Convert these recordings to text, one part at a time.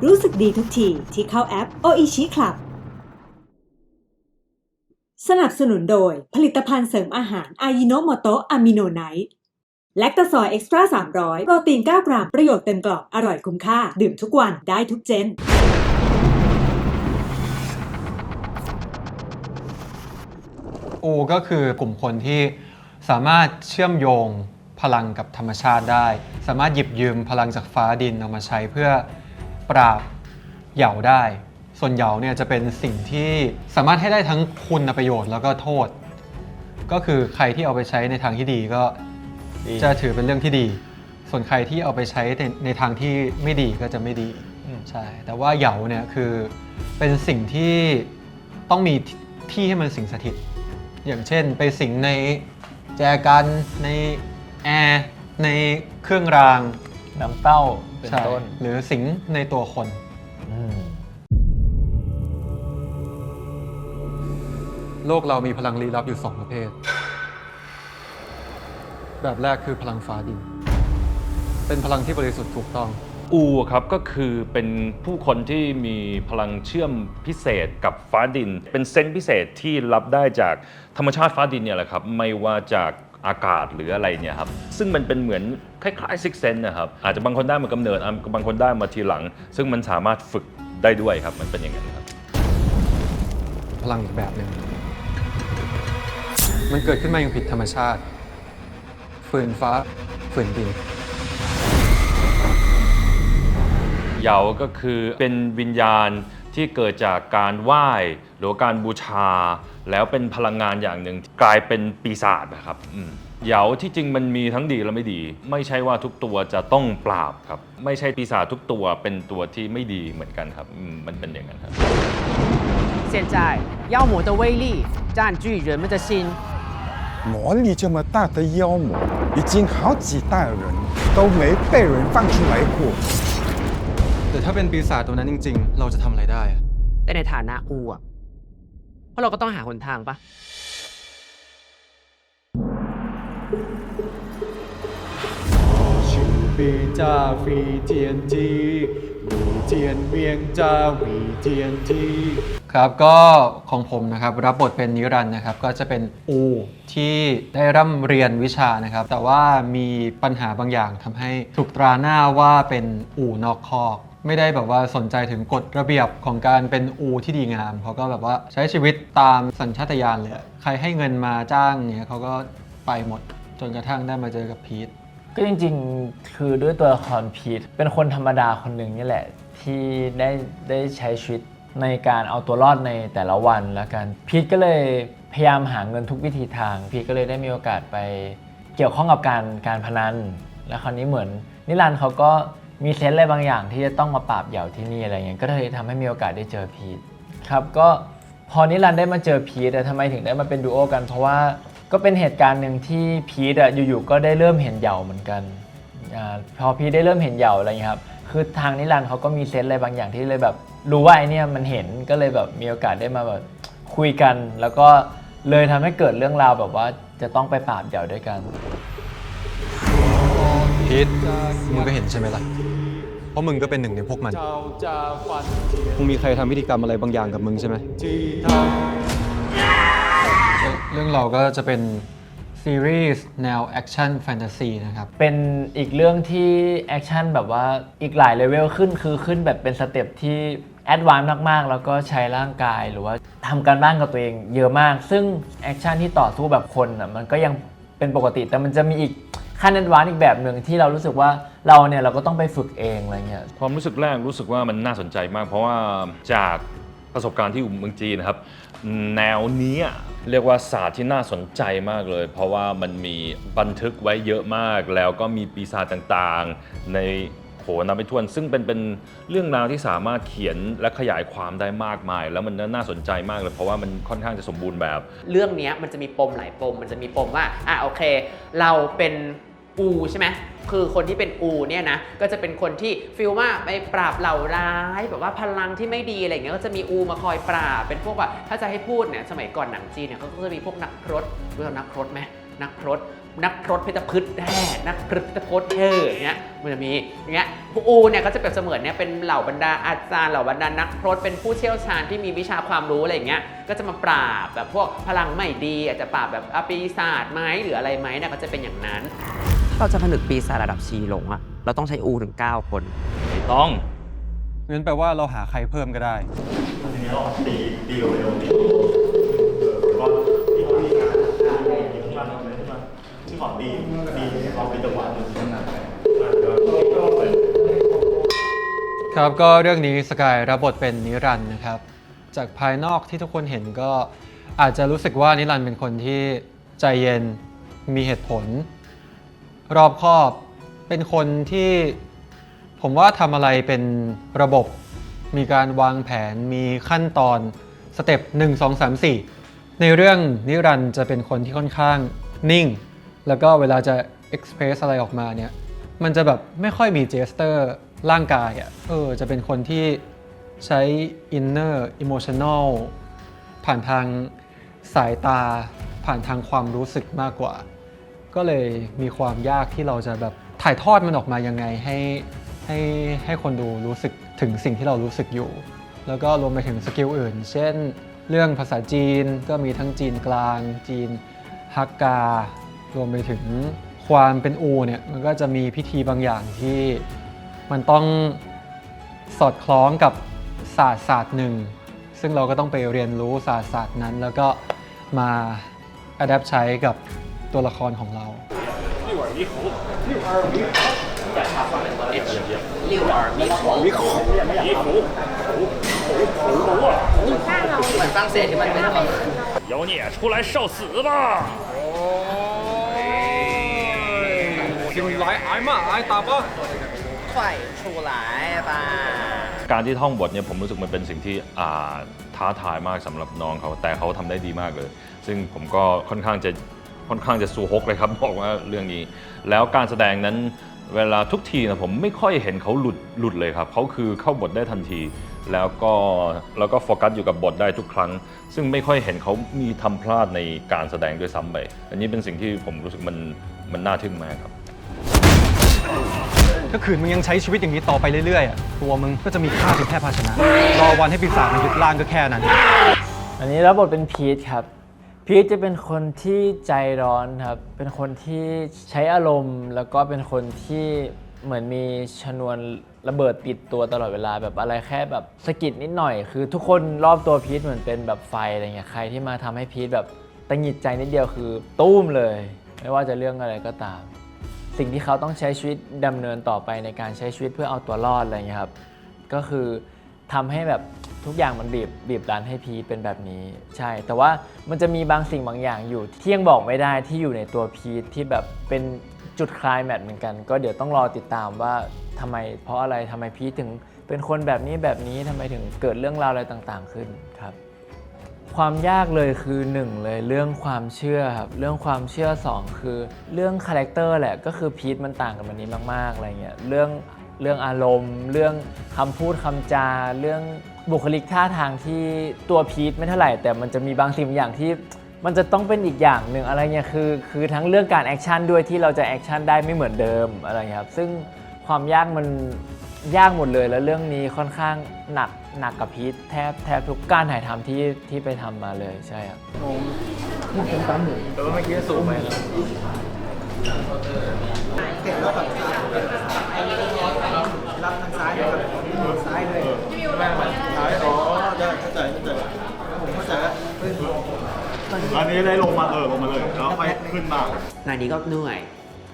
รู้สึกดีทุกทีที่เข้าแอป Oishi Club สนับสนุนโดยผลิตภัณฑ์เสริมอาหารอายิโนโมโตะอะมิโนไนท์แลคตาซอยเอ็กซ์ตร้า300โปรตีน9 กรัมประโยชน์เต็มกล่องอร่อยคุ้มค่าดื่มทุกวันได้ทุกเจนอูก็คือกลุ่มคนที่สามารถเชื่อมโยงพลังกับธรรมชาติได้สามารถหยิบยืมพลังจากฟ้าดินเอามาใช้เพื่อปราบเหย่าได้ส่วนเหย่าเนี่ยจะเป็นสิ่งที่สามารถให้ได้ทั้งคุณประโยชน์แล้วก็โทษก็คือใครที่เอาไปใช้ในทางที่ดีก็จะถือเป็นเรื่องที่ดีส่วนใครที่เอาไปใช้ในทางที่ไม่ดีก็จะไม่ดีใช่แต่ว่าเหย่าเนี่ยคือเป็นสิ่งที่ต้องมีที่ให้มันสิงสถิตอย่างเช่นไปสิงในแจกันในแอร์ในเครื่องรางน้ำเต้าเป็นต้นหรือสิงในตัวคนโลกเรามีพลังลี้ลับอยู่2ประเภทแบบแรกคือพลังฟ้าดินเป็นพลังที่บริสุทธิ์ถูกต้องอูครับก็คือเป็นผู้คนที่มีพลังเชื่อมพิเศษกับฟ้าดินเป็นเซนส์พิเศษที่รับได้จากธรรมชาติฟ้าดินเนี่ยแหละครับไม่ว่าจากอากาศหรืออะไรเนี่ยครับซึ่งมันเป็นเหมือนคล้ายๆซิกเซนนะครับอาจจะบางคนได้มากำเนิดบางคนได้มาทีหลังซึ่งมันสามารถฝึกได้ด้วยครับมันเป็นอย่างนั้นครับพลังอีกแบบหนึ่งมันเกิดขึ้นมาอย่างผิดธรรมชาติฝืนฟ้าฝืนดินเหยาก็คือเป็นวิญญาณที่เกิดจากการไหว้หรือการบูชาแล้วเป็นพลังงานอย่างหนึ่งกลายเป็นปีศาจนะครับเหยาที่จริงมันมีทั้งดีและไม่ดีไม่ใช่ว่าทุกตัวจะต้องปราบครับไม่ใช่ปีศาจทุกตัวเป็นตัวที่ไม่ดีเหมือนกันครับมันเป็นอย่างนั้นครับ现在妖魔的威力占据人们的心魔力这么大的妖魔，已经好几代人都没被人放出来过。แต่ถ้าเป็นปีศาจตัวนั้นจริงๆเราจะทำอะไรได้แต่ในฐานะอูอ่ะเพราะเราก็ต้องหาหนทางปะปีจ้าฟีเจียนจีวีเจียนเวียงจ้าวีเจียนจีครับก็ของผมนะครับรับบทเป็นนิรันดร์นะครับก็จะเป็นอูที่ได้ร่ำเรียนวิชานะครับแต่ว่ามีปัญหาบางอย่างทำให้ถูกตราหน้าว่าเป็นอูนอกคอกไม่ได้แบบว่าสนใจถึงกฎระเบียบของการเป็นอูที่ดีงามเขาก็แบบว่าใช้ชีวิตตามสัญชาตญาณเลยใครให้เงินมาจ้างเนี่ยเขาก็ไปหมดจนกระทั่งได้มาเจอกับพีทก็จริงๆคือด้วยตัวละครพีทเป็นคนธรรมดาคนหนึ่งนี่แหละที่ได้ใช้ชีวิตในการเอาตัวรอดในแต่ละวันแล้วกันพีทก็เลยพยายามหาเงินทุกวิธีทางพีทก็เลยได้มีโอกาสไปเกี่ยวข้องกับการพนันแล้วคราวนี้เหมือนนิรันดร์เขาก็มีเซนส์อะไรบางอย่างที่จะต้องมาปราบเหย่าที่นี่อะไรเงี้ยก็เลยทำให้มีโอกาสได้เจอพีทครับก็พอนิรันดร์ได้มาเจอพีททำไมถึงได้มาเป็นดูโอกันเพราะว่าก็เป็นเหตุการณ์หนึ่งที่พีทอยู่ๆก็ได้เริ่มเห็นเหย่าเหมือนกันพอพีทได้เริ่มเห็นเหย่าอะไรเงี้ยครับคือทางนิรันดร์เขาก็มีเซนส์อะไรบางอย่างที่เลยแบบรู้ว่าไอเนี่ยมันเห็นก็เลยแบบมีโอกาสได้มาแบบคุยกันแล้วก็เลยทำให้เกิดเรื่องราวแบบว่าจะต้องไปปราบเหย่าด้วยกันพีทมึงก็เห็นใช่ไหมล่ะเพราะมึงก็เป็นหนึ่งในพวกมันคงมีใครทำพิธีกรรมอะไรบางอย่างกับมึงใช่ไหมเรื่องเราก็จะเป็นซีรีส์แนวแอคชั่นแฟนตาซีนะครับเป็นอีกเรื่องที่แอคชั่นแบบว่าอีกหลายเลเวลขึ้นคือขึ้นแบบเป็นสเต็ปที่แอดวานซ์มากๆแล้วก็ใช้ร่างกายหรือว่าทำการบ้านกับตัวเองเยอะมากซึ่งแอคชั่นที่ต่อสู้แบบคนมันก็ยังเป็นปกติแต่มันจะมีอีกขั้นแอดวานซ์อีกแบบหนึ่งที่เรารู้สึกว่าเราก็ต้องไปฝึกเองอะไรเงี้ยความรู้สึกแรกรู้สึกว่ามันน่าสนใจมากเพราะว่าจากประสบการณ์ที่อยู่เมืองจีนนะครับแนวนี้เรียกว่าศาสตร์ที่น่าสนใจมากเลยเพราะว่ามันมีบันทึกไว้เยอะมากแล้วก็มีปีศาจต่างๆในนับไม่ถ้วนซึ่งเป็นเรื่องราวที่สามารถเขียนและขยายความได้มากมายแล้วมันน่าสนใจมากเลยเพราะว่ามันค่อนข้างจะสมบูรณ์แบบเรื่องนี้มันจะมีปมหลายปมมันจะมีปมว่าโอเคเราเป็นอูใช่ไหมคือคนที่เป็นอูเนี่ยนะก็จะเป็นคนที่ฟีลว่าไปปราบเหล่าร้ายแบบว่าพลังที่ไม่ดีอะไรอย่างเงี้ยก็จะมีอูมาคอยปราบเป็นพวกว่าถ้าจะให้พูดเนี่ยสมัยก่อนหนังจีนเนี่ยเขาก็จะมีพวกนักพรตรู้จักนักพรตไหม นักพรตเพชรพฤกษ์แท้นักพรตเพชรพฤกษ์เงี้ยมันจะมีอย่างเงี้ยพวกอูเนี่ยก็จะเปรียบเสมือนเนี่ยเป็นเหล่าบรรดาอาจารย์เหล่าบรรดานักพรตเป็นผู้เชี่ยวชาญที่มีวิชาความรู้อะไรอย่างเงี้ยก็จะมาปราบแบบพวกพลังไม่ดีอาจจะปราบแบบปีศาจไหมหรืออะไรไหมเนี่ยก็จะเป็นอย่างนั้นเราจะผนึกปีศาจระดับชีหลงอะเราต้องใช้อูถึง9 คน ไม่ต้อง งั้นแปลว่าเราหาใครเพิ่มก็ได้ ครับก็เรื่องนี้สกายรับบทเป็นนิรันดร์นะครับจากภายนอกที่ทุกคนเห็นก็อาจจะรู้สึกว่านิรันดร์เป็นคนที่ใจเย็นมีเหตุผลรอบคอบเป็นคนที่ผมว่าทำอะไรเป็นระบบมีการวางแผนมีขั้นตอนสเต็ป1 2 3 4ในเรื่องนิรันดร์จะเป็นคนที่ค่อนข้างนิ่งแล้วก็เวลาจะ express อะไรออกมาเนี่ยมันจะแบบไม่ค่อยมี gesture ร่างกายจะเป็นคนที่ใช้ inner emotional ผ่านทางสายตาผ่านทางความรู้สึกมากกว่าก็เลยมีความยากที่เราจะแบบถ่ายทอดมันออกมายังไงให้คนดูรู้สึกถึงสิ่งที่เรารู้สึกอยู่แล้วก็รวมไปถึงสกิลอื่นเช่นเรื่องภาษาจีนก็มีทั้งจีนกลางจีนฮักการวมไปถึงความเป็นอูเนี่ยมันก็จะมีพิธีบางอย่างที่มันต้องสอดคล้องกับศาสตร์หนึ่งซึ่งเราก็ต้องไปเรียนรู้ศาสตร์นั้นแล้วก็มาอัดแอปใช้กับตัวละครของเราเหมือนฝรั่งเศสที่มันเป็น妖孽出来受死吧！进来挨骂挨打吧快出来吧การที่ท่องบทเนี่ยผมรู้สึกมันเป็นสิ่งที่ท้าทายมากสำหรับน้องเขาแต่เขาทำได้ดีมากเลยซึ่งผมก็ค่อนข้างจะสู้ฮกเลยครับบอกว่าเรื่องนี้แล้วการแสดงนั้นเวลาทุกทีนะผมไม่ค่อยเห็นเขาหลุดเลยครับเขาคือเข้าบทได้ทันทีแล้วก็โฟกัสอยู่กับบทได้ทุกครั้งซึ่งไม่ค่อยเห็นเขามีทำพลาดในการแสดงด้วยซ้ำไปอันนี้เป็นสิ่งที่ผมรู้สึกมันน่าทึ่งมากครับถ้าขืนมึงยังใช้ชีวิตอย่างนี้ต่อไปเรื่อยๆตัวมึงก็จะมีค่าเพียงแค่ภาชนะรอวันให้ปีศาจมันยึดร่างก็แค่นั้นอันนี้รับบทเป็นพีทครับพีทจะเป็นคนที่ใจร้อนครับเป็นคนที่ใช้อารมณ์แล้วก็เป็นคนที่เหมือนมีชนวนระเบิดติดตัวตลอดเวลาแบบอะไรแค่แบบสะกิดนิดหน่อยคือทุกคนรอบตัวพีทเหมือนเป็นแบบไฟอะไรเงี้ยใครที่มาทำให้พีทแบบตังหงิดใจนิดเดียวคือตุ้มเลยไม่ว่าจะเรื่องอะไรก็ตามสิ่งที่เขาต้องใช้ชีวิตดำเนินต่อไปในการใช้ชีวิตเพื่อเอาตัวรอดอะไรเงี้ยครับก็คือทำให้แบบทุกอย่างมันบีบดันให้พีทเป็นแบบนี้ใช่แต่ว่ามันจะมีบางสิ่งบางอย่างอยู่ที่ยังบอกไม่ได้ที่อยู่ในตัวพีทที่แบบเป็นจุดไคลแม็กซ์เหมือนกันก็เดี๋ยวต้องรอติดตามว่าทำไมเพราะอะไรทำไมพีทถึงเป็นคนแบบนี้ทำไมถึงเกิดเรื่องราวอะไรต่างๆขึ้นครับความยากเลยคือ1เลยเรื่องความเชื่อครับเรื่องความเชื่อ2คือเรื่องคาแรคเตอร์แหละก็คือพีทมันต่างกันแบบนี้มากๆอะไรเงี้ยเรื่องอารมณ์เรื่องคำพูดคำจาเรื่องบุคลิกท่าทางที่ตัวพีทไม่เท่าไหร่แต่มันจะมีบางสิ่งอย่างที่มันจะต้องเป็นอีกอย่างหนึ่งอะไรเงี้ยคือทั้งเรื่องการแอคชั่นด้วยที่เราจะแอคชั่นได้ไม่เหมือนเดิมอะไรเงี้ยครับซึ่งความยากมันยากหมดเลยแล้วเรื่องนี้ค่อนข้างหนักกับพีทแทบทุกการถ่ายทำที่ไปทำมาเลยใช่ครับแต่ว่าเมื่อกี้สูงไปแล้วรับทางซ้ายเลยครับซ้ายเลยซ้ายอ๋อได้เข้าใจผมเข้าใจแล้วอันนี้เลยลงมาลงมาเลยแล้วค่อยขึ้นมานานี้ก็เหนื่อย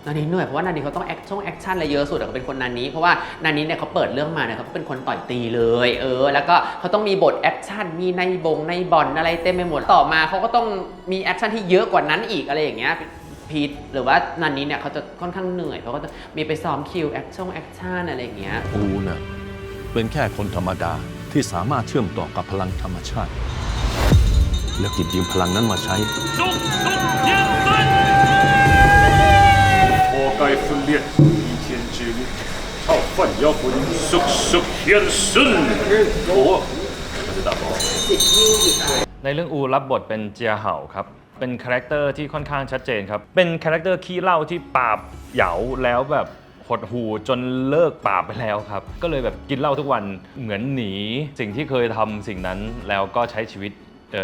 เพราะว่านานี้เขาต้องแอคชั่นอะไรเยอะสุดเขาเป็นคนนานี้เพราะว่านานี้เนี่ยเขาเปิดเรื่องมาเนี่ยเขาเป็นคนต่อยตีเลยแล้วก็เขาต้องมีบทแอคชั่นมีในบอลอะไรเต็มไปหมดต่อมาเขาก็ต้องมีแอคชั่นที่เยอะกว่านั้นอีกอะไรอย่างเงี้ยพีทหรือว่านันนี้เนี่ยเขาจะค่อนข้างเหนื่อยเพราะก็จะมีไปซ้อมคิวแอคชั่นอะไรอย่างเงี้ยอูน่ะเป็นแค่คนธรรมดาที่สามารถเชื่อมต่อกับพลังธรรมชาติแล้วหยิบยืมพลังนั้นมาใช้活该分裂倚天之力靠犯妖魂速速现身我是大宝ในเรื่องอูรับบทเป็นเจียเห่าครับ เป็นคาแรคเตอร์ที่ค่อนข้างชัดเจนครับ เป็นคาแรคเตอร์ขี้เหล้าที่ปราบเหยาแล้วแบบหดหูจนเลิกปราบไปแล้วครับ ก็เลยแบบกินเหล้าทุกวันเหมือนหนีสิ่งที่เคยทำสิ่งนั้นแล้วก็ใช้ชีวิต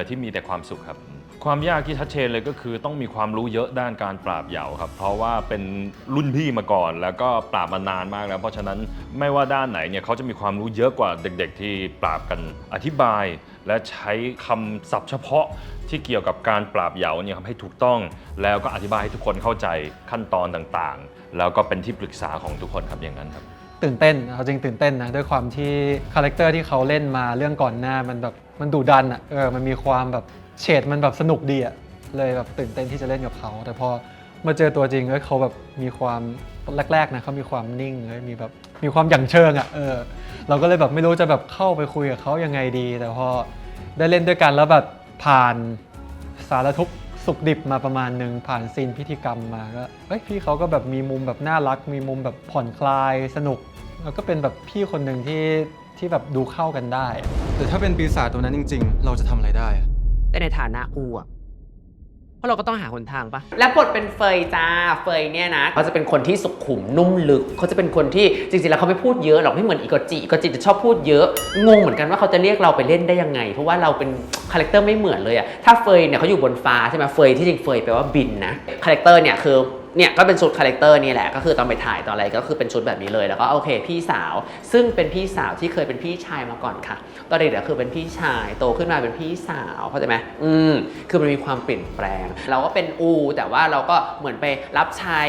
ที่มีแต่ความสุขครับ ความยากที่ชัดเจนเลยก็คือต้องมีความรู้เยอะด้านการปราบเหยาครับ เพราะว่าเป็นรุ่นพี่มาก่อนแล้วก็ปราบมานานมากแล้วเพราะฉะนั้นไม่ว่าด้านไหนเนี่ยเขาจะมีความรู้เยอะกว่าเด็กๆที่ปราบกันอธิบาย และใช้คำศัพท์เฉพาะที่เกี่ยวกับการปราบเหยาเนี่ยให้ถูกต้องแล้วก็อธิบายให้ทุกคนเข้าใจขั้นตอนต่างๆแล้วก็เป็นที่ปรึกษาของทุกคนครับอย่างนั้นครับตื่นเต้นเอาจริงตื่นเต้นนะด้วยความที่คาแรคเตอร์ที่เขาเล่นมาเรื่องก่อนหน้ามันแบบมันดุดันอ่ะมันมีความแบบเฉดมันแบบสนุกดีอ่ะเลยแบบตื่นเต้นที่จะเล่นกับเขาแต่พอมาเจอตัวจริงเขาแบบมีความแรกๆนะเขามีความนิ่งมีความหยั่งเชิงอ่ะเราก็เลยแบบไม่รู้จะแบบเข้าไปคุยกับเขายังไงดีแต่พอได้เล่นด้วยกันแล้วแบบผ่านสารทุกข์สุขดิบมาประมาณนึงผ่านซีนพิธีกรรมมาก็พี่เขาก็แบบมีมุมแบบน่ารักมีมุมแบบผ่อนคลายสนุกแล้วก็เป็นแบบพี่คนหนึ่งที่แบบดูเข้ากันได้แต่ถ้าเป็นปีศาจตัวนั้นจริงๆเราจะทำอะไรได้แต่ในฐานะอูอะเพราะเราก็ต้องหาหนทางปะ และบทเป็นเฟยจ้าเฟยเนี่ยนะเขาจะเป็นคนที่สุขุมนุ่มลึกเขาจะเป็นคนที่จริงๆแล้วเขาไม่พูดเยอะหรอกไม่เหมือนอีโกจิจะชอบพูดเยอะงงเหมือนกันว่าเขาจะเรียกเราไปเล่นได้ยังไงเพราะว่าเราเป็นคาแรคเตอร์ไม่เหมือนเลยอะถ้าเฟยเนี่ยเขาอยู่บนฟ้าใช่ไหมเฟยที่จริงเฟยแปลว่าบินนะคาแรคเตอร์เนี่ยคือเนี่ยก็เป็นชุดคาแรคเตอร์นี่แหละก็คือตอนไปถ่ายตอนอะไรก็คือเป็นชุดแบบนี้เลยแล้วก็โอเคพี่สาวซึ่งเป็นพี่สาวที่เคยเป็นพี่ชายมาก่อนค่ะตอนเด็กๆคือเป็นพี่ชายโตขึ้นมาเป็นพี่สาวเข้าใจไหมคือมันมีความเปลี่ยนแปลงเราก็เป็นแต่ว่าเราก็เหมือนไปรับใช้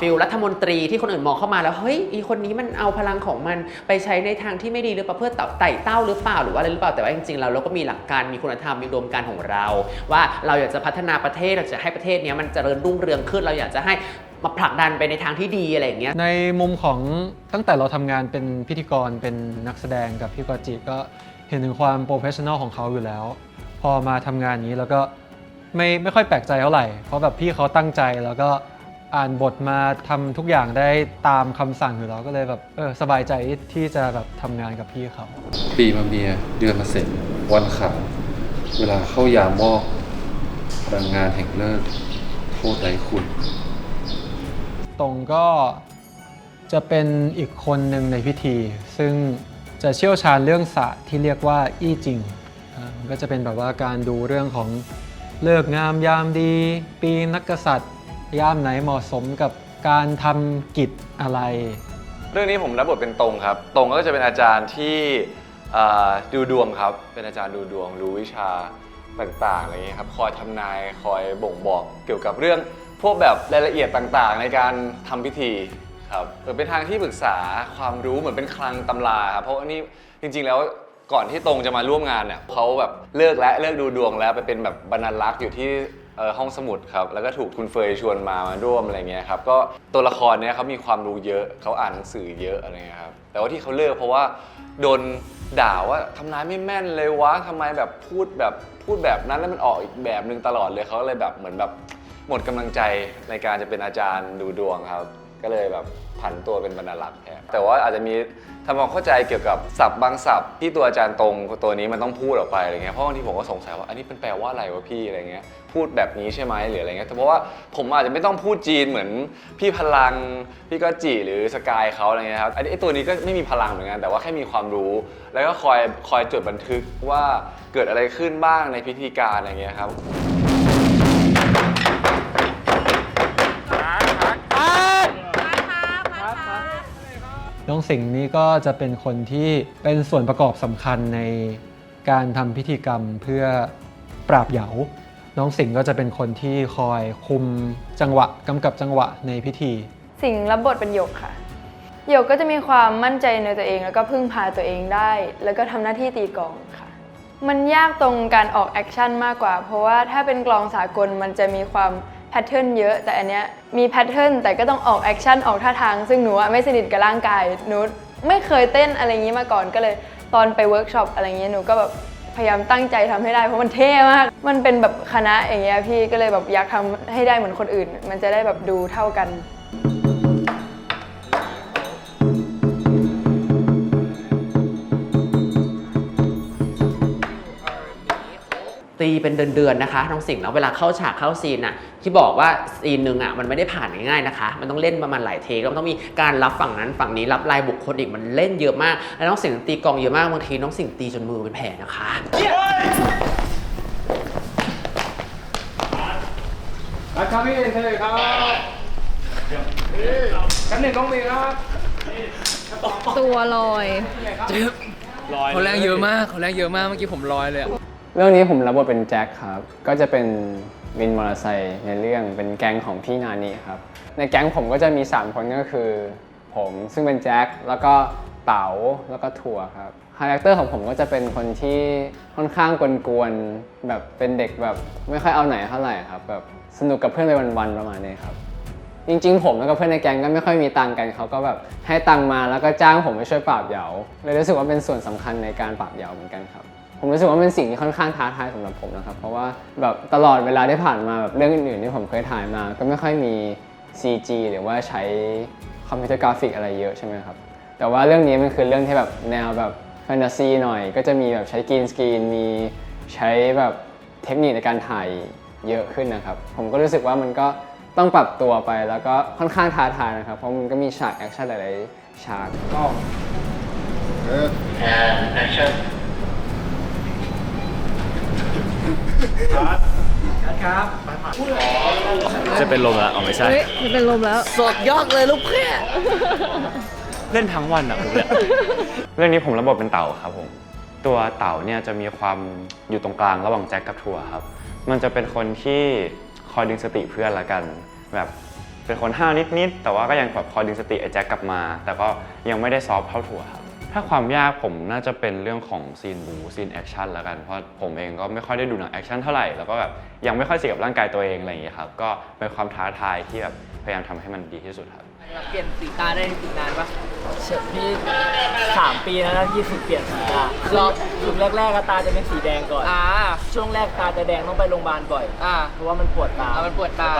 ฟิลรัฐมนตรีที่คนอื่นมองเข้ามาแล้วเฮ้ยอีคนนี้มันเอาพลังของมันไปใช้ในทางที่ไม่ดีหรือเปล่าเพื่อไต่เต้าหรือเปล่าหรือว่าอะไรหรือเปล่าแต่ว่าจริงๆเราก็มีหลักการมีคุณธรรมมีอุดมการณ์ของเราว่าเราอยากจะพัฒนาประเทศเราจะให้ประเทศนี้มันเจริญรุ่งเรืองขึ้นเราอยากจะให้มาผลักดันไปในทางที่ดีอะไรอย่างเงี้ยในมุมของตั้งแต่เราทำงานเป็นพิธีกรเป็นนักแสดงกับพี่กอจิก็เห็นถึงความโปรเฟชชั่นอลของเขาอยู่แล้วพอมาทำงานนี้แล้วก็ไม่ค่อยแปลกใจเท่าไหร่เพราะแบบพี่เขาตั้งใจแล้วก็อ่านบทมาทำทุกอย่างได้ตามคำสั่งอยู่แล้วก็เลยแบบสบายใจที่จะแบบทำงานกับพี่เขาปีมาเมียเดือนมาเสร็จวันขาวเวลาเข้ายามอกพลังงานแห่งเลิกโทษไร้คุณตรงก็จะเป็นอีกคนหนึ่งในพิธีซึ่งจะเชี่ยวชาญเรื่องศาสตร์ที่เรียกว่าอี้จิงมันก็จะเป็นแบบว่าการดูเรื่องของเลิกงามยามดีปีนักกษัตริย์ยามไหนเหมาะสมกับการทำกิจอะไรเรื่องนี้ผมรับบทเป็นตรงครับตรงก็จะเป็นอาจารย์ที่ดูดวงครับเป็นอาจารย์ดูดวงรู้วิชาต่างๆอะไรอย่างนี้ครับคอยทำนายคอยบ่งบอกเกี่ยวกับเรื่องพวกแบบรายละเอียดต่างๆในการทำพิธีครับเป็นทางที่ปรึกษาความรู้เหมือนเป็นคลังตำราครับเพราะว่านี่จริงๆแล้วก่อนที่ตรงจะมาร่วมงานเนี่ยเขาแบบเลิกดูดวงแล้วไปเป็นแบบบรรณารักษ์อยู่ที่ห้องสมุดครับแล้วก็ถูกคุณเฟยชวนมาร่วมอะไรเงี้ยครับก็ตัวละครเนี้ยเขามีความรู้เยอะเขาอ่านหนังสือเยอะอะไรเงี้ยครับแต่ว่าที่เขาเลิกเพราะว่าโดนด่าว่าทำนายไม่แม่นเลยวะทำไมแบบพูดแบบนั้นแล้วมันออกอีกแบบนึงตลอดเลยเขาเลยแบบเหมือนแบบหมดกำลังใจในการจะเป็นอาจารย์ดูดวงครับก็เลยแบบผันตัวเป็นบรรณารักษ์แทนแต่ว่าอาจจะมีทำความเข้าใจเกี่ยวกับศัพท์บางศัพท์ที่ตัวอาจารย์ตรงตัวนี้มันต้องพูดออกไปอะไรเงี้ยเพราะบางทีผมก็สงสัยว่าอันนี้เป็นแปลว่าอะไรวะพี่อะไรเงี้ยพูดแบบนี้ใช่ไหมหรืออะไรเงี้ยแต่เพราะว่าผมอาจจะไม่ต้องพูดจีนเหมือนพี่พลังพี่ก็จีหรือสกายเขาอะไรเงี้ยครับไอ้ตัวนี้ก็ไม่มีพลังเหมือนกันแต่ว่าแค่มีความรู้แล้วก็คอยจดบันทึกว่าเกิดอะไรขึ้นบ้างในพิธีการอะไรเงี้ยครับน้องสิงห์นี้ก็จะเป็นคนที่เป็นส่วนประกอบสำคัญในการทำพิธีกรรมเพื่อปราบเหยาน้องสิงห์ก็จะเป็นคนที่คอยคุมจังหวะกำกับจังหวะในพิธีสิงห์รับบทเป็นหยกค่ะหยกก็จะมีความมั่นใจในตัวเองแล้วก็พึ่งพาตัวเองได้แล้วก็ทำหน้าที่ตีกลองค่ะมันยากตรงการออกแอคชั่นมากกว่าเพราะว่าถ้าเป็นกลองสากลมันจะมีความแพทเทิร์นเยอะแต่อันเนี้ยมีแพทเทิร์นแต่ก็ต้องออกแอคชั่นออกท่าทางซึ่งหนูไม่สนิทกับร่างกายหนูไม่เคยเต้นอะไรอย่างนี้มาก่อนก็เลยตอนไปเวิร์กช็อปอะไรอย่างนี้หนูก็แบบพยายามตั้งใจทำให้ได้เพราะมันเท่มากมันเป็นแบบคณะอย่างเงี้ยพี่ก็เลยแบบอยากทำให้ได้เหมือนคนอื่นมันจะได้แบบดูเท่ากัน ตีเป็นเดือนๆนะคะน้องสิงห์แล้วเวลาเข้าฉากเข้าซีนน่ะที่บอกว่าซีนหนึ่งอ่ะมันไม่ได้ผ่านง่ายๆนะคะมันต้องเล่นประมาณหลายเทคแล้วมันต้องมีการรับฝั่งนั้นฝั่งนี้รับรายบุคคลอีกมันเล่นเยอะมากแล้วน้องสิงห์ตีกลองเยอะมากบางทีน้องสิงห์ตีจนมือเป็นแผลนะคะครับพี่เฉยครับชั้นหนึ่งต้องมีครับ ตัวลอย เขาแรงเยอะมากเมื่อกี้ผมลอยเลย เรื่องนี้ผมรับบทเป็นแจ็คครับก็จะเป็นวินมอเตอร์ไซค์ในเรื่องเป็นแก๊งของพี่นานีครับในแก๊งผมก็จะมี3คนก็คือผมซึ่งเป็นแจ็คแล้วก็เต๋าแล้วก็ถั่วครับคาแรคเตอร์ของผมก็จะเป็นคนที่ค่อนข้างกวนๆแบบเป็นเด็กแบบไม่ค่อยเอาไหนเท่าไหร่ครับแบบสนุกกับเพื่อนไปวันๆประมาณนี้ครับจริงๆผมแล้วก็เพื่อนในแก๊งก็ไม่ค่อยมีตังค์กันเขาก็แบบให้ตังค์มาแล้วก็จ้างผมไปช่วยปราบเหยาเลยรู้สึกว่าเป็นส่วนสำคัญในการปราบเหยาเหมือนกันครับผมรู้สึกว่าเป็นสิ่งที่ค่อนข้างท้าทายสำหรับผมนะครับเพราะว่าแบบตลอดเวลาที่ผ่านมาแบบเรื่องอื่นๆที่ผมเคยถ่ายมาก็ไม่ค่อยมี CG หรือว่าใช้คอมพิวเตอร์กราฟิกอะไรเยอะใช่ไหมครับแต่ว่าเรื่องนี้มันคือเรื่องที่แบบแนวแบบแฟนตาซีหน่อยก็จะมีแบบใช้กรีนสกรีนมีใช้แบบเทคนิคในการถ่ายเยอะขึ้นนะครับผมก็รู้สึกว่ามันก็ต้องปรับตัวไปแล้วก็ค่อนข้างท้าทายนะครับเพราะมันก็มีฉากแอคชั่นหลายๆฉากก็แอคชั่นครับ จะเป็นลมแล้วไม่ใช่ เฮ้ยจะเป็นลมแล้ว สดยอดเลยลูกแค่ เล่นทั้งวันอ่ะผมเนี่ย เรื่องนี้ผมรับบทเป็นเต่าครับผมตัวเต่าเนี่ยจะมีความอยู่ตรงกลางระหว่างแจ็คกับทัวร์ครับมันจะเป็นคนที่คอยดึงสติเพื่อนละกันแบบเป็นคนห้าวนิดๆแต่ว่าก็ยังแบบคอยดึงสติไอ้แจ็คกลับมาแต่ก็ยังไม่ได้ซอฟต์เท่าทัวร์ครับถ้าความยากผมน่าจะเป็นเรื่องของซีนบูซีนแอคชั่นละกันเพราะผมเองก็ไม่ค่อยได้ดูหนังแอคชั่นเท่าไหร่แล้วก็แบบยังไม่ค่อยเสียกับร่างกายตัวเองอะไรอย่างเงี้ยครับก็เป็นความท้าทายที่แบบพยายามทำให้มันดีที่สุดครับ เปลี่ยนสีตาได้อีกนานปะพี่3 ปีแล้วที่ฝึกเปลี่ยนสีตาฝึกแรกๆตาจะเป็นสีแดงก่อนช่วงแรกตาจะแดงต้องไปโรงพยาบาลบ่อยเพราะว่ามันปวดตามันปวดตา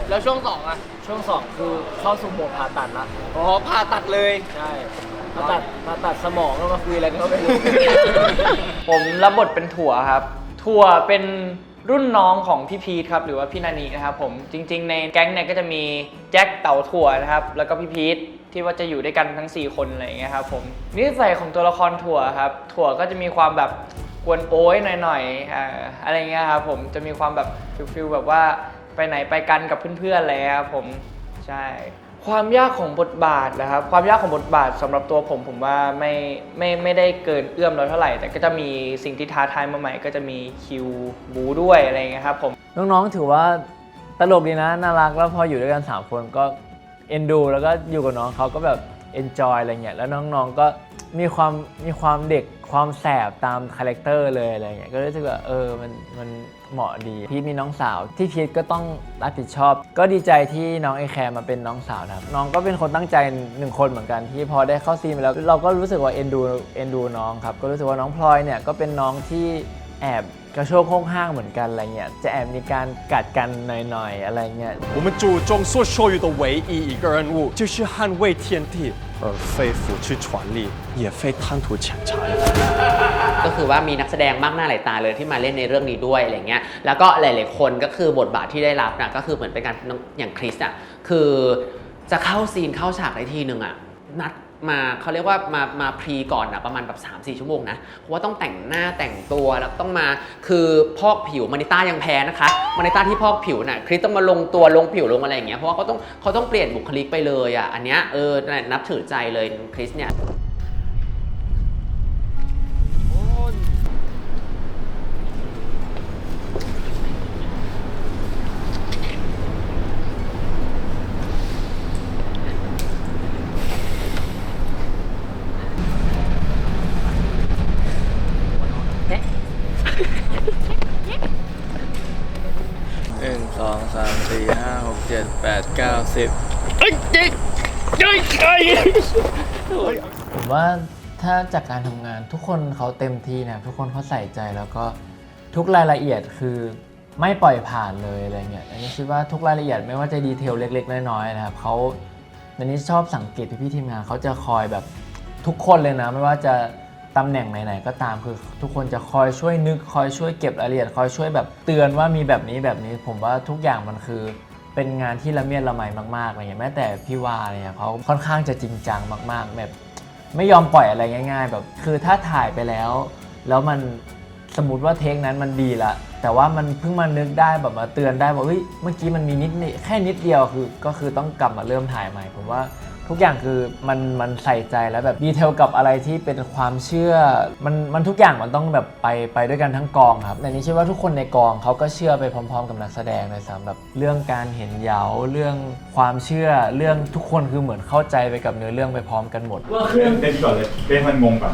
แล้วช่วง2อ่ะช่วง2คือเข้าสู่โหมดผ่าตัดละอ๋อผ่าตัดเลยใช่ผ่าตัดสมองแล้วมาคุยอะไรกันก็ไม่รู้ ผมรับบทเป็นถั่วครับถั่วเป็นรุ่นน้องของพี่พีทครับหรือว่าพี่นานีนะครับผมจริงๆในแก๊งเนี่ยก็จะมีแจ็คเต๋าถั่วนะครับแล้วก็พี่พีทที่ว่าจะอยู่ด้วยกันทั้ง4คนอะไรอย่างเงี้ยครับผมนิสัยของตัวละครถั่วครับถั่วก็จะมีความแบบกวนโอ้ยหน่อยๆอะไรเงี้ยครับผมจะมีความแบบฟิลแบบว่าไปไหนไปกันกับเพื่อนๆอะไรครับผมใช่ความยากของบทบาทนะครับความยากของบทบาทสำหรับตัวผมว่าไม่ได้เกินเอื้อมเราเท่าไหร่แต่ก็จะมีสิ่งที่ท้าทายมาใหม่ก็จะมีคิวบูด้วยอะไรเงี้ยครับผมน้องๆถือว่าตลกดีนะน่ารักแล้วพออยู่ด้วยกัน3คนก็เอ็นดูแล้วก็อยู่กับน้องเขาก็แบบเอนจอยอะไรเงี้ยแล้วน้องๆก็มีความเด็กความแสบตามคาแรคเตอร์เลยอะไรเงี้ยก็รู้สึกว่ามันเหมาะดีพี่มีน้องสาวที่พีทก็ต้องรับผิดชอบก็ดีใจที่น้องไอแคร์มาเป็นน้องสาวนะครับน้องก็เป็นคนตั้งใจ1คนเหมือนกันที่พอได้เข้าซีนไปแล้วเราก็รู้สึกว่าเอ็นดูน้องครับก็รู้สึกว่าน้องพลอยเนี่ยก็เป็นน้องที่แอบกระโชกโค้งห้างเหมือนกันอะไรเงี้ยจะแอบมีการกัดกันหน่อยๆอะไรเงี้ย我们注重做秀语的唯一一个任务就是捍卫天地而非俯去权力也非贪图钱财ก็คือว่ามีนักแสดงมากหน้าหลายตาเลยที่มาเล่นในเรื่องนี้ด้วยอะไรเงี้ยแล้วก็หลายๆคนก็คือบทบาทที่ได้รับนะก็คือเหมือนเป็นการอย่างคริสอ่ะคือจะเข้าซีนเข้าฉากได้ทีนึงอ่ะนัดมาเขาเรียกว่ามาพรีก่อนนะประมาณแบบ 3-4 ชั่วโมงนะเพราะว่าต้องแต่งหน้าแต่งตัวแล้วต้องมาคือพอกผิวมานิต้ายังแพ้นะคะมานิต้าที่พอกผิวน่ะคริสต้องมาลงตัวลงผิวลงอะไรอย่างเงี้ยเพราะว่าเขาต้องเปลี่ยนบุคลิกไปเลยอ่ะอันเนี้ยนับถือใจเลยคริสเนี่ยผมว่าถ้าจากการทำงานทุกคนเขาเต็มที่นะทุกคนเขาใส่ใจแล้วก็ทุกรายละเอียดคือไม่ปล่อยผ่านเลยอะไรเงี้ยอันนี้คิดว่าทุกรายละเอียดไม่ว่าจะดีเทลเล็กๆน้อยๆนะครับเขาอันนี้ชอบสังเกตพี่ๆทีมงานเขาจะคอยแบบทุกคนเลยนะไม่ว่าจะ ตำแหน่งไหนๆก็ตามคือทุกคนจะคอยช่วยนึกคอยช่วยเก็บรายละเอียดคอยช่วยแบบเตือนว่ามีแบบนี้ผมว่าทุกอย่างมันคือเป็นงานที่ละเมียดละไมมากๆอะไรเงี้ยแม้แต่พี่วาเนี่ยเขาค่อนข้างจะจริงจังมากๆแบบไม่ยอมปล่อยอะไรง่ายๆแบบคือถ้าถ่ายไปแล้วมันสมมติว่าเทคนั้นมันดีละแต่ว่ามันเพิ่งมานึกได้แบบมาเตือนได้ว่าเฮ้ยเมื่อกี้มันมีแค่นิดเดียวก็คือต้องกลับมาเริ่มถ่ายใหม่ผมว่าทุกอย่างคือมันใส่ใจแล้วแบบดีเทลกับอะไรที่เป็นความเชื่อมันทุกอย่างมันต้องแบบไปด้วยกันทั้งกองครับในนี้เชื่อว่าทุกคนในกองเขาก็เชื่อไปพร้อมๆกับนักแสดงเลยซ้ำแบบเรื่องการเห็นเหยาเรื่องความเชื่อเรื่องทุกคนคือเหมือนเข้าใจไปกับเนื้อเรื่องไปพร้อมกันหมดเล่นก่อนเลยเล่นมันงงก่อน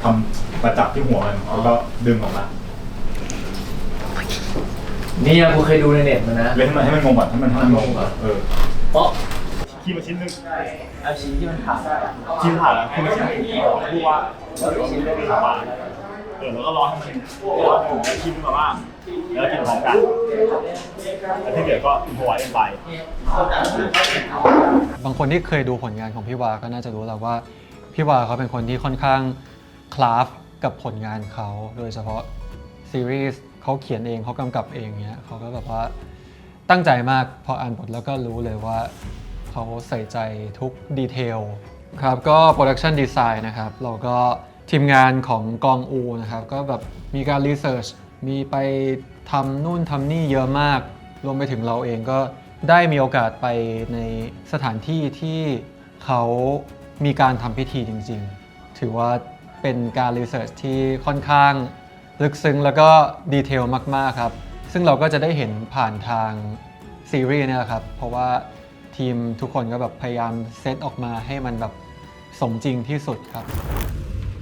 ทำประจับที่หัวมันแล้วก็ดึงออกมานี่กูเคยดูในเน็ตมานะเล่นให้มันงงก่อนให้มันงงก่อนเพราะขี้มาชิ้นนึงเอาชิ้นที่มันขาดแล้วขี้มาชิ้นนึงพูดว่าชิ้นเล่นขาบานแล้วก็รอให้มันชิ้นแบบว่าแล้วกินพร้อมกันแล้วที่เหลือก็ถวายไปบางคนที่เคยดูผลงานของพี่วาก็น่าจะรู้แล้วว่าพี่วาเขาเป็นคนที่ค่อนข้างคราฟกับผลงานเขาโดยเฉพาะซีรีส์เขาเขียนเองเขากำกับเองเนี้ยเขาก็แบบว่าตั้งใจมากพออ่านบทแล้วก็รู้เลยว่าเขาใส่ใจทุกดีเทลครับก็โปรดักชันดีไซน์นะครับเราก็ทีมงานของกองอูนะครับก็แบบมีการรีเสิร์ชมีไปทำนู่นทำนี่เยอะมากรวมไปถึงเราเองก็ได้มีโอกาสไปในสถานที่ที่เขามีการทำพิธีจริงๆถือว่าเป็นการรีเสิร์ชที่ค่อนข้างลึกซึ้งแล้วก็ดีเทลมากๆครับซึ่งเราก็จะได้เห็นผ่านทางซีรีส์เนี่ยแหละครับเพราะว่าทีมทุกคนก็แบบพยายามเซตออกมาให้มันแบบสมจริงที่สุดครับ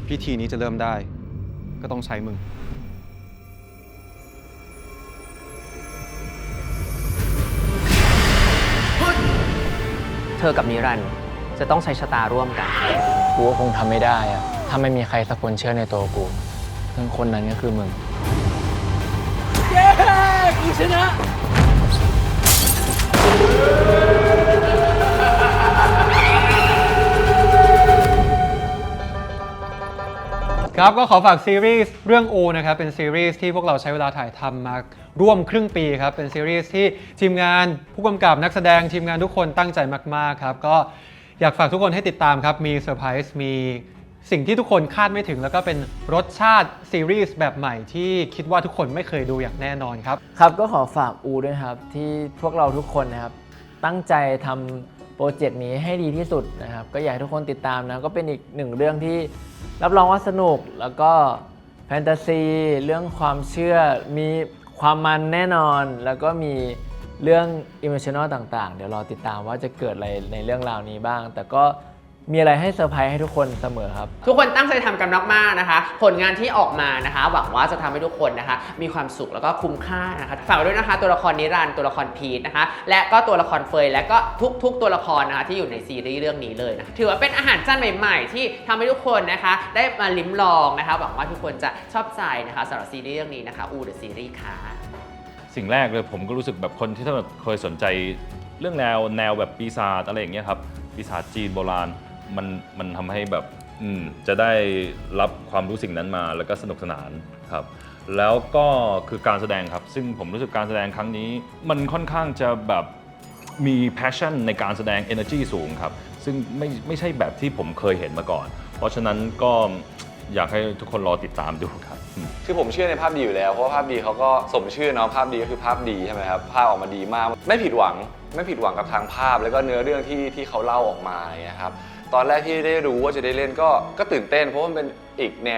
พิธีนี้จะเริ่มได้ก็ต้องใช้มึงเธอกับนิรันดร์จะต้องใช้ชะตาร่วมกันกูก็คงทำไม่ได้อะถ้าไม่มีใครสักคนเชื่อในตัวกูซึ่งคนนั้นก็คือมึงเย้กูชนะ ครับก็ขอฝากซีรีส์เรื่องโอนะครับเป็นซีรีส์ที่พวกเราใช้เวลาถ่ายทำมาร่วมครึ่งปีครับเป็นซีรีส์ที่ทีมงานผู้กำกับนักแสดงทีมงานทุกคนตั้งใจมากๆครับก็อยากฝากทุกคนให้ติดตามครับมีเซอร์ไพรส์มีสิ่งที่ทุกคนคาดไม่ถึงแล้วก็เป็นรสชาติซีรีส์แบบใหม่ที่คิดว่าทุกคนไม่เคยดูอย่างแน่นอนครับครับก็ขอฝากอูด้วยครับที่พวกเราทุกคนนะครับตั้งใจทำโปรเจกต์นี้ให้ดีที่สุดนะครับก็อยากให้ทุกคนติดตามนะก็เป็นอีกหนึ่งเรื่องที่รับรองว่าสนุกแล้วก็แฟนตาซีเรื่องความเชื่อมีความมันแน่นอนแล้วก็มีเรื่องอิโมชันนอลต่างๆเดี๋ยวรอติดตามว่าจะเกิดอะไรในเรื่องราวนี้บ้างแต่ก็มีอะไรให้เซอร์ไพรส์ให้ทุกคนเสมอครับทุกคนตั้งใจทำกันมากๆนะคะผลงานที่ออกมานะคะหวังว่าจะทำให้ทุกคนนะคะมีความสุขแล้วก็คุ้มค่านะคะฝากด้วยนะคะตัวละครนิรันดร์ตัวละครพีทนะคะและก็ตัวละครเฟยและก็ทุกตัวละครนะคะที่อยู่ในซีรีส์เรื่องนี้เลยนะถือว่าเป็นอาหารจานใหม่ๆที่ทำให้ทุกคนนะคะได้มาลิ้มลองนะคะหวังว่าทุกคนจะชอบใจนะคะสำหรับซีรีส์เรื่องนี้นะคะอูเดอะซีรีส์ค่ะสิ่งแรกเลยผมก็รู้สึกแบบคนที่ถ้าแบบเคยสนใจเรื่องแนวแบบปีศาจอะไรอย่างเงี้ยครับปีศาจจีนโบราณมันทำให้แบบจะได้รับความรู้สิ่งนั้นมาแล้วก็สนุกสนานครับแล้วก็คือการแสดงครับซึ่งผมรู้สึกการแสดงครั้งนี้มันค่อนข้างจะแบบมี passion ในการแสดง energy สูงครับซึ่งไม่ใช่แบบที่ผมเคยเห็นมาก่อนเพราะฉะนั้นก็อยากให้ทุกคนรอติดตามดูครับคือผมเชื่อในภาพดีอยู่แล้วเพราะว่าภาพดีเขาก็สมชื่อเนาะภาพดีก็คือภาพดีใช่ไหมครับภาพออกมาดีมากไม่ผิดหวังกับทางภาพแล้วก็เนื้อเรื่องที่เขาเล่าออกมาอย่างเงี้ยครับตอนแรกที่ได้รู้ว่าจะได้เล่นก็ตื่นเต้นเพราะมันเป็นอีกแ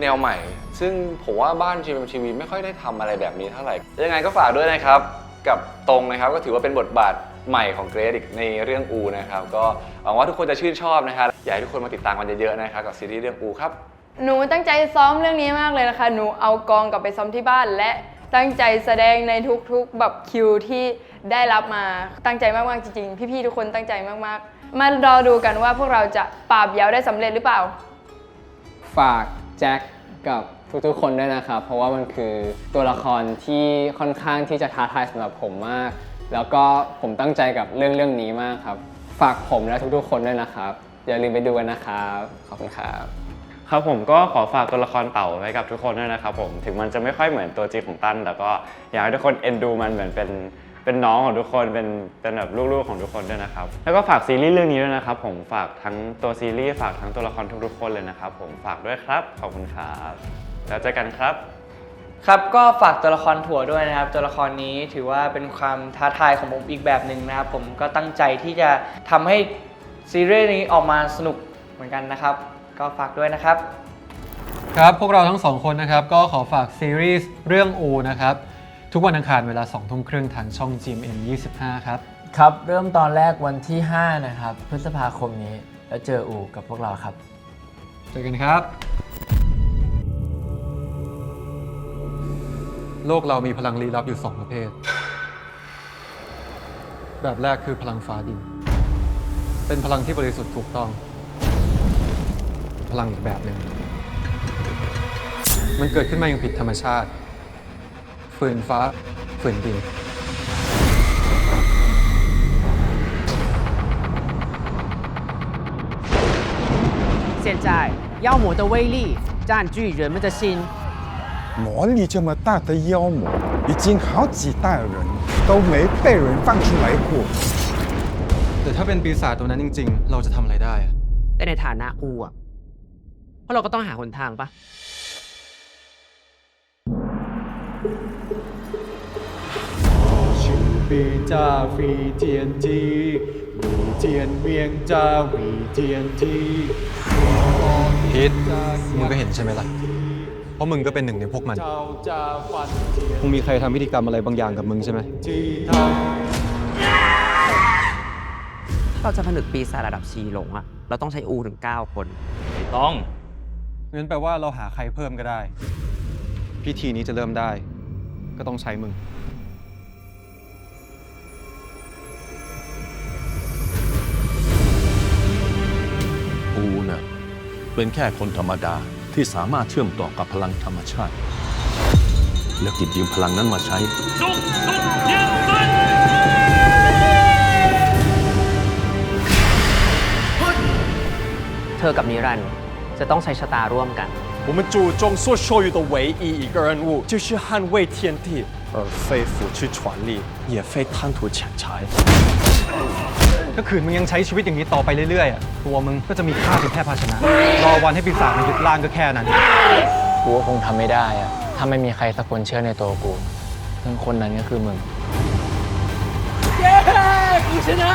นวใหม่ซึ่งผมว่าบ้านทีวีไม่ค่อยได้ทำอะไรแบบนี้เท่าไหร่ยังไงก็ฝากด้วยนะครับกับตรงนะครับก็ถือว่าเป็นบทบาทใหม่ของเกรซอีกในเรื่องอูนะครับก็หวังว่าทุกคนจะชื่นชอบนะครับอยากให้ทุกคนมาติดตามกันเยอะๆนะครับกับซีรีส์เรื่องอูครับหนูตั้งใจซ้อมเรื่องนี้มากเลยนะคะหนูเอากองกลับไปซ้อมที่บ้านและตั้งใจแสดงในทุกๆแบบคิวที่ได้รับมาตั้งใจมากๆจริงๆพี่ๆทุกคนตั้งใจมากๆมารอดูกันว่าพวกเราจะปราบเหยาได้สำเร็จหรือเปล่าฝากแจ็คกับทุกๆคนด้วยนะครับเพราะว่ามันคือตัวละครที่ค่อนข้างที่จะท้าทายสำหรับผมมากแล้วก็ผมตั้งใจกับเรื่องนี้มากครับฝากผมและทุกๆคนด้วยนะครับ อย่าลืมไปดูกันนะครับขอบคุณครับ ครับผมก็ขอฝากตัวละครเต่าไว้กับทุกคนด้วยนะครับผมถึงมันจะไม่ค่อยเหมือนตัวจริงของตั้นแต่ก็อยากให้ทุกคนเอ็นดูมันเหมือนเป็นน้องของทุกคนเป็นแบบลูกๆของทุกคนด้วยนะครับแล้วก็ฝากซีรีส์เรื่องนี้ด้วยนะครับผมฝากทั้งตัวซีรีส์ฝากทั้งตัวละครทุกๆคนเลยนะครับผมฝากด้วยครับขอบคุณครับแล้วเจอกันครับ ครับก็ฝากตัวละครถั่วด้วยนะครับตัวละครนี้ถือว่าเป็นความท้าทายของผมอีกแบบหนึ่งนะครับผมก็ตั้งใจที่จะทำให้ซีรีส์นี้ออกมาสนุกเหมือนกันนะครับก็ฝากด้วยนะครับ ครับพวกเราทั้งสองคนนะครับก็ขอฝากซีรีส์เรื่องอูนะครับทุกวันอังคารเวลา 20:30 ทางช่อง GMM 25 ครับครับเริ่มตอนแรกวันที่ 5 นะครับพฤษภาคมนี้แล้วเจออูกับพวกเราครับเจอกันครับโลกเรามีพลังลี้ลับอยู่ 2 ประเภทแบบแรกคือพลังฟ้าดินเป็นพลังที่บริสุทธิ์ถูกต้องพลังอีกแบบหนึ่งมันเกิดขึ้นมาอย่างผิดธรรมชาติฝืนฟ้าฝืนดิน现在妖魔的威力占据人们的心魔力这么大的妖魔，已经好几代人都没被人放出来过。แต่ถ้าเป็นปีศาจตัวนั้นจริงๆเราจะทำอะไรได้ แต่ในฐานะอูอ่ะเพราะเราก็ต้องหาหนทางปะ比加飞天机，你见面加飞天机。พีทมึงก็เห็นใช่ไหมล่ะ เพราะมึงก็เป็นหนึ่งในพวกมันคงมีใครทำพิธีกรรมอะไรบางอย่างกับมึงใช่ไหม ถ้าเราจะผนึกปีศาจระดับชีหลงอะเราต้องใช้อูถึง9 คนไม่ต้องงั้นแปลว่าเราหาใครเพิ่มก็ได้ พิธีนี้จะเริ่มได้ ก็ต้องใช้มึงอูน่ะเป็นแค่คนธรรมดาที่สามารถเชื่อมต่อกับพลังธรรมชาติ แล้วหยิบยืมพลังนั้นมาใช้เธอกับนิรันดร์จะต้องใช้ชะตาร่วมกัน我们祖宗所授予的唯一一个任务，就是捍卫天地，而非俯曲权力，也非贪图钱财。ถ้าขืนมึงยังใช้ชีวิตอย่างนี้ต่อไปเรื่อยๆตัวมึงก็จะมีค่าเป็นแค่ภาชนะ รอวันให้ปีศาจมันยึดร่างก็แค่นั้น กูก็คงทำไม่ได้อะถ้าไม่มีใครสักคนเชื่อในตัวกูซึ่งคนนั้นก็คือมึง เย้กูชนะ